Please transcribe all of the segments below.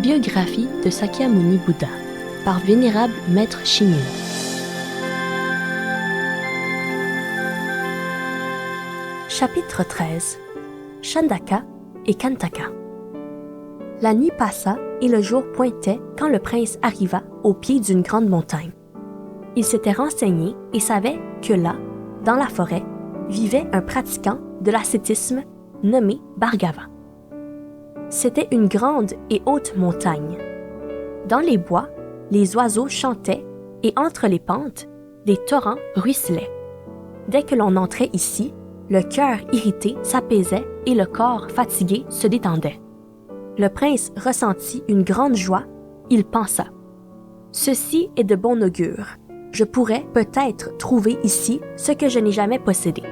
Biographie de Sakyamuni Bouddha par Vénérable Maître Shingen. Chapitre 13. Chandaka et Kantaka. La nuit passa et le jour pointait quand le prince arriva au pied d'une grande montagne. Il s'était renseigné et savait que là, dans la forêt, vivait un pratiquant de l'ascétisme nommé Bhargava. C'était une grande et haute montagne. Dans les bois, les oiseaux chantaient et entre les pentes, des torrents ruisselaient. Dès que l'on entrait ici, le cœur irrité s'apaisait et le corps fatigué se détendait. Le prince ressentit une grande joie, il pensa « Ceci est de bon augure. Je pourrais peut-être trouver ici ce que je n'ai jamais possédé. »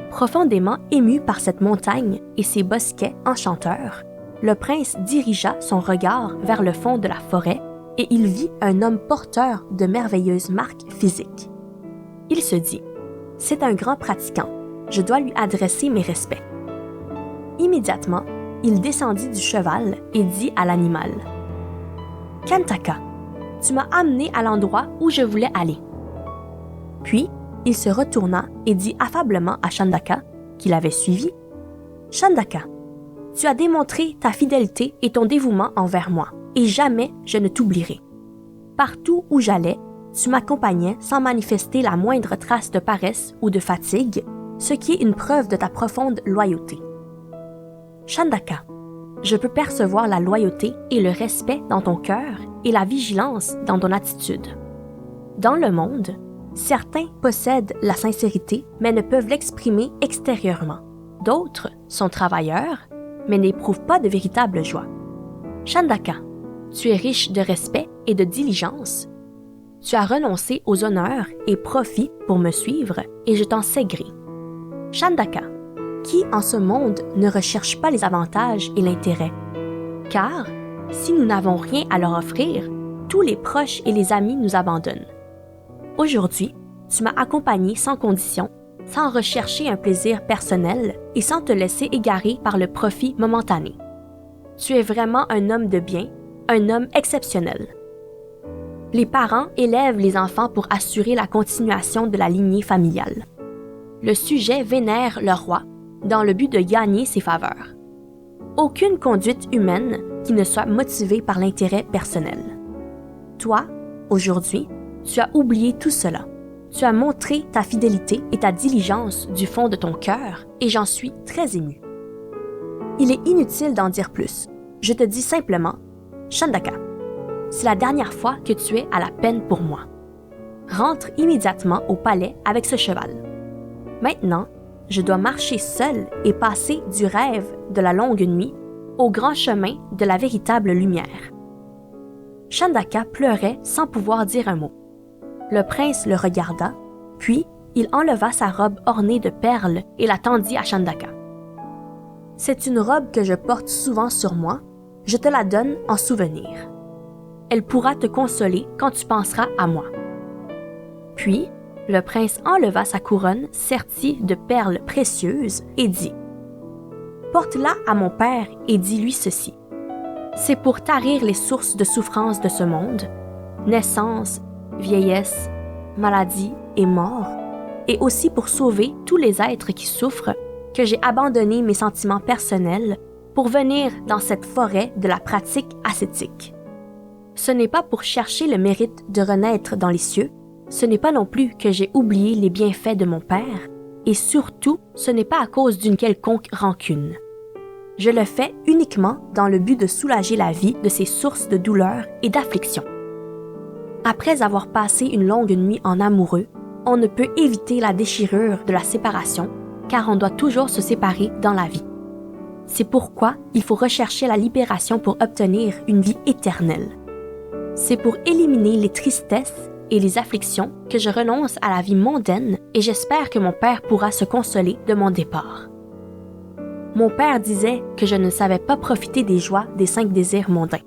Profondément ému par cette montagne et ses bosquets enchanteurs, le prince dirigea son regard vers le fond de la forêt et il vit un homme porteur de merveilleuses marques physiques. Il se dit « C'est un grand pratiquant, je dois lui adresser mes respects. » Immédiatement, il descendit du cheval et dit à l'animal « Kantaka, tu m'as amené à l'endroit où je voulais aller. » Puis, il se retourna et dit affablement à Chandaka, qui l'avait suivi, « Chandaka, tu as démontré ta fidélité et ton dévouement envers moi, et jamais je ne t'oublierai. Partout où j'allais, tu m'accompagnais sans manifester la moindre trace de paresse ou de fatigue, ce qui est une preuve de ta profonde loyauté. Chandaka, je peux percevoir la loyauté et le respect dans ton cœur et la vigilance dans ton attitude. Dans le monde, certains possèdent la sincérité mais ne peuvent l'exprimer extérieurement. D'autres sont travailleurs mais n'éprouvent pas de véritable joie. Chandaka, tu es riche de respect et de diligence. Tu as renoncé aux honneurs et profits pour me suivre et je t'en sais gré. Chandaka, qui en ce monde ne recherche pas les avantages et l'intérêt? Car, si nous n'avons rien à leur offrir, tous les proches et les amis nous abandonnent. Aujourd'hui, tu m'as accompagné sans condition, sans rechercher un plaisir personnel et sans te laisser égarer par le profit momentané. Tu es vraiment un homme de bien, un homme exceptionnel. Les parents élèvent les enfants pour assurer la continuation de la lignée familiale. Le sujet vénère le roi dans le but de gagner ses faveurs. Aucune conduite humaine qui ne soit motivée par l'intérêt personnel. Toi, aujourd'hui, tu as oublié tout cela. Tu as montré ta fidélité et ta diligence du fond de ton cœur et j'en suis très ému. Il est inutile d'en dire plus. Je te dis simplement, Chandaka, c'est la dernière fois que tu es à la peine pour moi. Rentre immédiatement au palais avec ce cheval. Maintenant, je dois marcher seul et passer du rêve de la longue nuit au grand chemin de la véritable lumière. Chandaka pleurait sans pouvoir dire un mot. Le prince le regarda, puis il enleva sa robe ornée de perles et la tendit à Chandaka. « C'est une robe que je porte souvent sur moi, je te la donne en souvenir. Elle pourra te consoler quand tu penseras à moi. » Puis, le prince enleva sa couronne sertie de perles précieuses et dit « Porte-la à mon père et dis-lui ceci. C'est pour tarir les sources de souffrance de ce monde, naissance, vieillesse, maladie et mort, et aussi pour sauver tous les êtres qui souffrent, que j'ai abandonné mes sentiments personnels pour venir dans cette forêt de la pratique ascétique. Ce n'est pas pour chercher le mérite de renaître dans les cieux, ce n'est pas non plus que j'ai oublié les bienfaits de mon père, et surtout, ce n'est pas à cause d'une quelconque rancune. Je le fais uniquement dans le but de soulager la vie de ses sources de douleur et d'affliction. Après avoir passé une longue nuit en amoureux, on ne peut éviter la déchirure de la séparation, car on doit toujours se séparer dans la vie. C'est pourquoi il faut rechercher la libération pour obtenir une vie éternelle. C'est pour éliminer les tristesses et les afflictions que je renonce à la vie mondaine et j'espère que mon père pourra se consoler de mon départ. Mon père disait que je ne savais pas profiter des joies des 5 désirs mondains.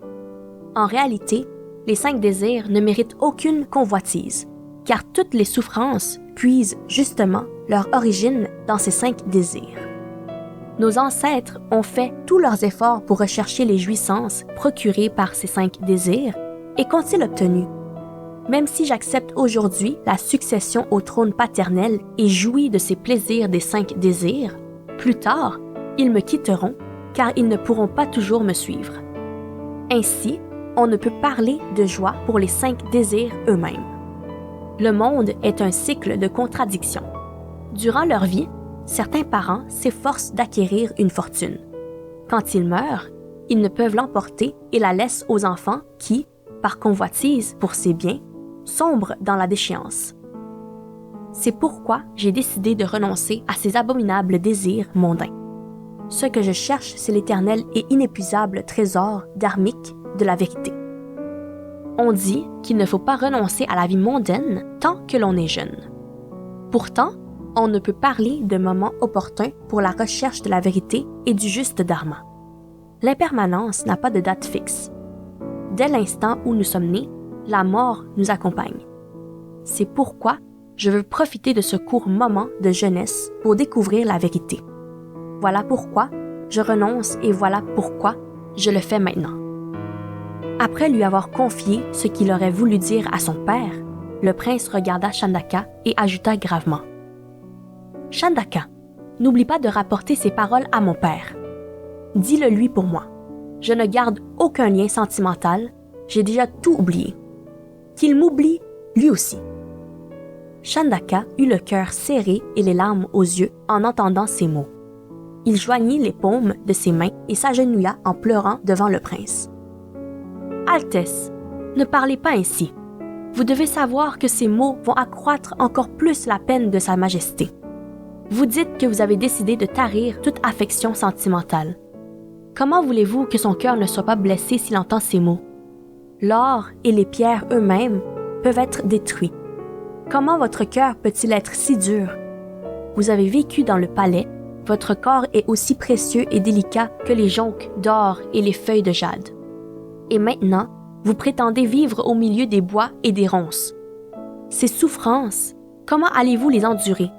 En réalité, les 5 désirs ne méritent aucune convoitise, car toutes les souffrances puisent justement leur origine dans ces 5 désirs. Nos ancêtres ont fait tous leurs efforts pour rechercher les jouissances procurées par ces 5 désirs, et qu'ont-ils obtenu? Même si j'accepte aujourd'hui la succession au trône paternel et jouis de ces plaisirs des 5 désirs, plus tard, ils me quitteront car ils ne pourront pas toujours me suivre. Ainsi, on ne peut parler de joie pour les 5 désirs eux-mêmes. Le monde est un cycle de contradictions. Durant leur vie, certains parents s'efforcent d'acquérir une fortune. Quand ils meurent, ils ne peuvent l'emporter et la laissent aux enfants qui, par convoitise pour ces biens, sombrent dans la déchéance. C'est pourquoi j'ai décidé de renoncer à ces abominables désirs mondains. Ce que je cherche, c'est l'éternel et inépuisable trésor dharmique de la vérité. On dit qu'il ne faut pas renoncer à la vie mondaine tant que l'on est jeune. Pourtant, on ne peut parler de moments opportuns pour la recherche de la vérité et du juste dharma. L'impermanence n'a pas de date fixe. Dès l'instant où nous sommes nés, la mort nous accompagne. C'est pourquoi je veux profiter de ce court moment de jeunesse pour découvrir la vérité. Voilà pourquoi je renonce et voilà pourquoi je le fais maintenant. Après lui avoir confié ce qu'il aurait voulu dire à son père, le prince regarda Chandaka et ajouta gravement: « Chandaka, n'oublie pas de rapporter ces paroles à mon père. Dis-le lui pour moi. Je ne garde aucun lien sentimental, j'ai déjà tout oublié. Qu'il m'oublie lui aussi. » Chandaka eut le cœur serré et les larmes aux yeux en entendant ces mots. Il joignit les paumes de ses mains et s'agenouilla en pleurant devant le prince. « Altesse, ne parlez pas ainsi. Vous devez savoir que ces mots vont accroître encore plus la peine de Sa Majesté. Vous dites que vous avez décidé de tarir toute affection sentimentale. Comment voulez-vous que son cœur ne soit pas blessé s'il entend ces mots? L'or et les pierres eux-mêmes peuvent être détruits. Comment votre cœur peut-il être si dur? Vous avez vécu dans le palais, votre corps est aussi précieux et délicat que les joncs d'or et les feuilles de jade. Et maintenant, vous prétendez vivre au milieu des bois et des ronces. Ces souffrances, comment allez-vous les endurer?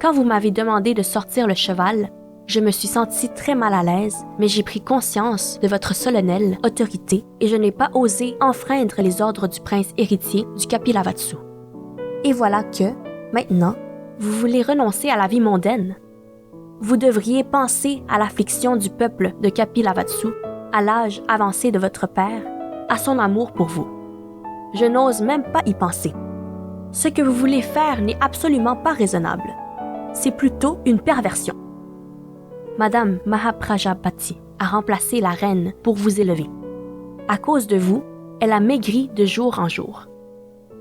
Quand vous m'avez demandé de sortir le cheval, je me suis sentie très mal à l'aise, mais j'ai pris conscience de votre solennelle autorité et je n'ai pas osé enfreindre les ordres du prince héritier du Kapilavatsu. Et voilà que, maintenant, vous voulez renoncer à la vie mondaine. Vous devriez penser à l'affliction du peuple de Kapilavatsu, à l'âge avancé de votre père, à son amour pour vous. Je n'ose même pas y penser. Ce que vous voulez faire n'est absolument pas raisonnable. C'est plutôt une perversion. Madame Mahaprajapati a remplacé la reine pour vous élever. À cause de vous, elle a maigri de jour en jour.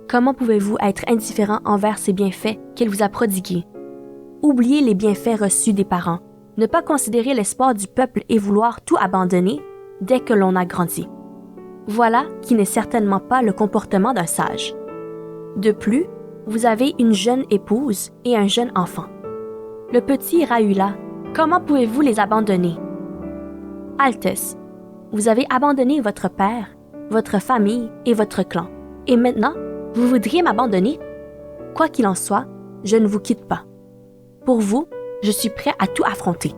Comment pouvez-vous être indifférent envers ces bienfaits qu'elle vous a prodigués? Oublier les bienfaits reçus des parents, ne pas considérer l'espoir du peuple et vouloir tout abandonner dès que l'on a grandi. Voilà qui n'est certainement pas le comportement d'un sage. De plus, vous avez une jeune épouse et un jeune enfant. Le petit Rahula, comment pouvez-vous les abandonner? Altesse, vous avez abandonné votre père, votre famille et votre clan. Et maintenant, vous voudriez m'abandonner? Quoi qu'il en soit, je ne vous quitte pas. Pour vous, je suis prêt à tout affronter.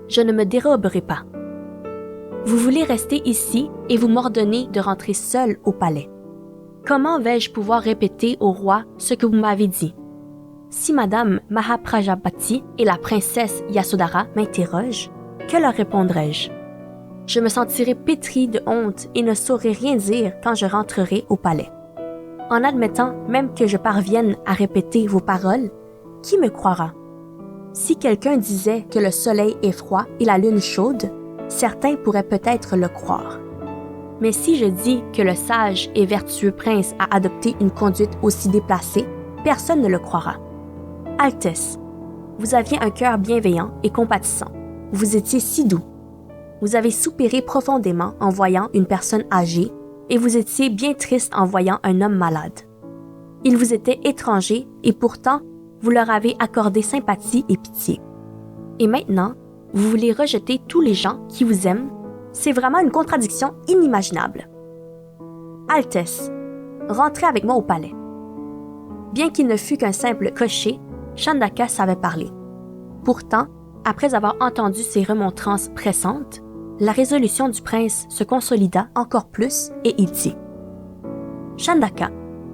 Je ne me déroberai pas. Vous voulez rester ici et vous m'ordonnez de rentrer seul au palais. Comment vais-je pouvoir répéter au roi ce que vous m'avez dit? Si Madame Mahaprajapati et la princesse Yasodhara m'interrogent, que leur répondrai-je? Je me sentirai pétrie de honte et ne saurais rien dire quand je rentrerai au palais. En admettant même que je parvienne à répéter vos paroles, qui me croira? Si quelqu'un disait que le soleil est froid et la lune chaude, certains pourraient peut-être le croire. Mais si je dis que le sage et vertueux prince a adopté une conduite aussi déplacée, personne ne le croira. Altesse, vous aviez un cœur bienveillant et compatissant. Vous étiez si doux. Vous avez soupiré profondément en voyant une personne âgée et vous étiez bien triste en voyant un homme malade. Ils vous étaient étrangers et pourtant, vous leur avez accordé sympathie et pitié. Et maintenant, vous voulez rejeter tous les gens qui vous aiment? C'est vraiment une contradiction inimaginable. Altesse, rentrez avec moi au palais. Bien qu'il ne fût qu'un simple cocher, Chandaka savait parler. Pourtant, Après avoir entendu ces remontrances pressantes, la résolution du prince se consolida encore plus et il dit « Chandaka,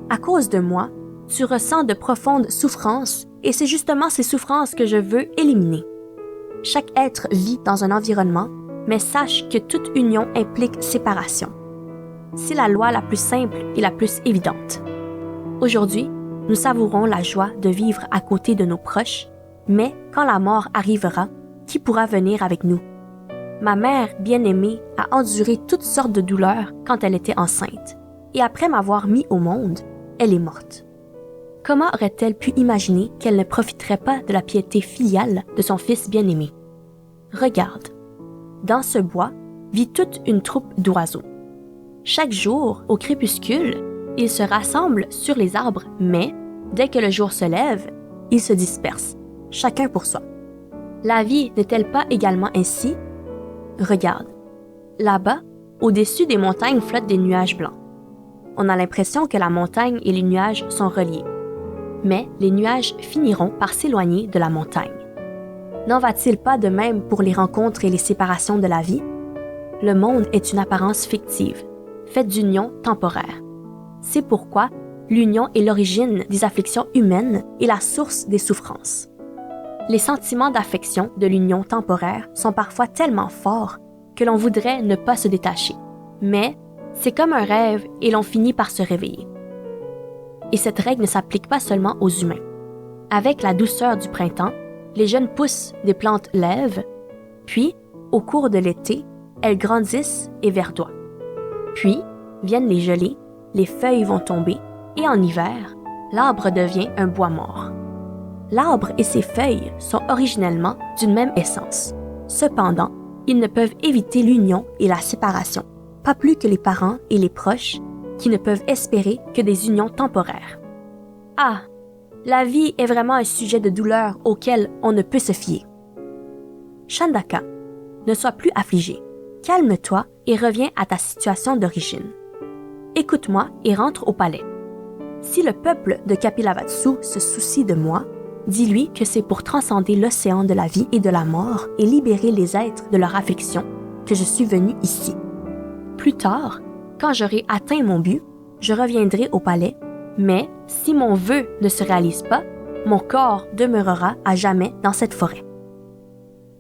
à cause de moi, tu ressens de profondes souffrances et c'est justement ces souffrances que je veux éliminer. Chaque être vit dans un environnement, mais sache que toute union implique séparation. C'est la loi la plus simple et la plus évidente. Aujourd'hui, nous savourons la joie de vivre à côté de nos proches, mais quand la mort arrivera, qui pourra venir avec nous? Ma mère bien-aimée a enduré toutes sortes de douleurs quand elle était enceinte, et après m'avoir mis au monde, elle est morte. Comment aurait-elle pu imaginer qu'elle ne profiterait pas de la piété filiale de son fils bien-aimé? Regarde, dans ce bois vit toute une troupe d'oiseaux. Chaque jour, au crépuscule, ils se rassemblent sur les arbres, mais dès que le jour se lève, ils se dispersent, chacun pour soi. La vie n'est-elle pas également ainsi? Regarde, là-bas, au-dessus des montagnes flottent des nuages blancs. On a l'impression que la montagne et les nuages sont reliés. Mais les nuages finiront par s'éloigner de la montagne. N'en va-t-il pas de même pour les rencontres et les séparations de la vie? Le monde est une apparence fictive, faite d'unions temporaires. C'est pourquoi l'union est l'origine des afflictions humaines et la source des souffrances. Les sentiments d'affection de l'union temporaire sont parfois tellement forts que l'on voudrait ne pas se détacher. Mais c'est comme un rêve et l'on finit par se réveiller. Et cette règle ne s'applique pas seulement aux humains. Avec la douceur du printemps, les jeunes pousses des plantes lèvent, puis, au cours de l'été, elles grandissent et verdoient. Puis, viennent les gelées, les feuilles vont tomber, et en hiver, l'arbre devient un bois mort. L'arbre et ses feuilles sont originellement d'une même essence. Cependant, ils ne peuvent éviter l'union et la séparation, pas plus que les parents et les proches, qui ne peuvent espérer que des unions temporaires. Ah, la vie est vraiment un sujet de douleur auquel on ne peut se fier. Chandaka, ne sois plus affligé. Calme-toi et reviens à ta situation d'origine. Écoute-moi et rentre au palais. Si le peuple de Kapilavatthu se soucie de moi, dis-lui que c'est pour transcender l'océan de la vie et de la mort et libérer les êtres de leur affliction que je suis venu ici. Plus tard, quand j'aurai atteint mon but, je reviendrai au palais, mais si mon vœu ne se réalise pas, mon corps demeurera à jamais dans cette forêt.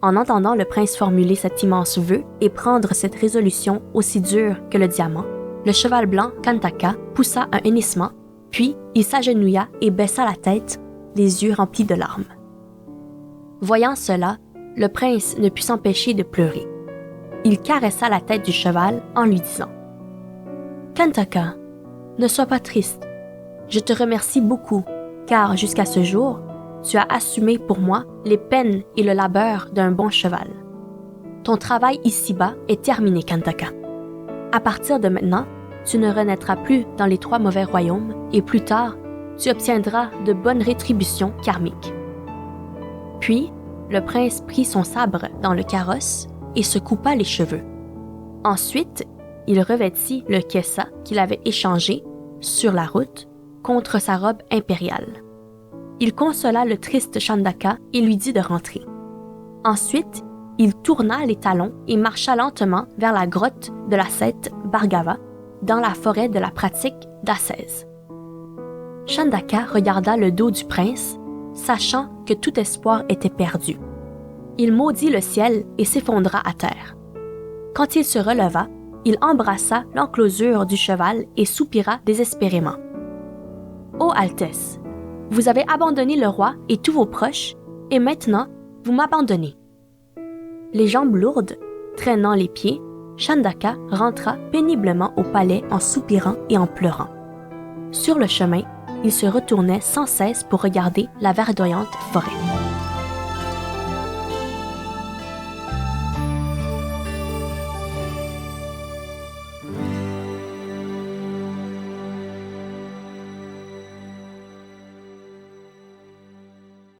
En entendant le prince formuler cet immense vœu et prendre cette résolution aussi dure que le diamant, le cheval blanc Kantaka poussa un hennissement, puis il s'agenouilla et baissa la tête, les yeux remplis de larmes. Voyant cela, le prince ne put s'empêcher de pleurer. Il caressa la tête du cheval en lui disant « Kantaka, ne sois pas triste. Je te remercie beaucoup, car jusqu'à ce jour, tu as assumé pour moi les peines et le labeur d'un bon cheval. Ton travail ici-bas est terminé, Kantaka. À partir de maintenant, tu ne renaîtras plus dans les 3 mauvais royaumes et plus tard, tu obtiendras de bonnes rétributions karmiques. » Puis, le prince prit son sabre dans le carrosse et se coupa les cheveux. Ensuite, il revêtit le kessa qu'il avait échangé, sur la route, contre sa robe impériale. Il consola le triste Chandaka et lui dit de rentrer. Ensuite, il tourna les talons et marcha lentement vers la grotte de la Seth Bhargava, dans la forêt de la pratique d'Ascèse. Chandaka regarda le dos du prince, sachant que tout espoir était perdu. Il maudit le ciel et s'effondra à terre. Quand il se releva, il embrassa l'enclosure du cheval et soupira désespérément. « Ô Altesse, vous avez abandonné le roi et tous vos proches, et maintenant, vous m'abandonnez. » Les jambes lourdes, traînant les pieds, Chandaka rentra péniblement au palais en soupirant et en pleurant. Sur le chemin, il se retournait sans cesse pour regarder la verdoyante forêt.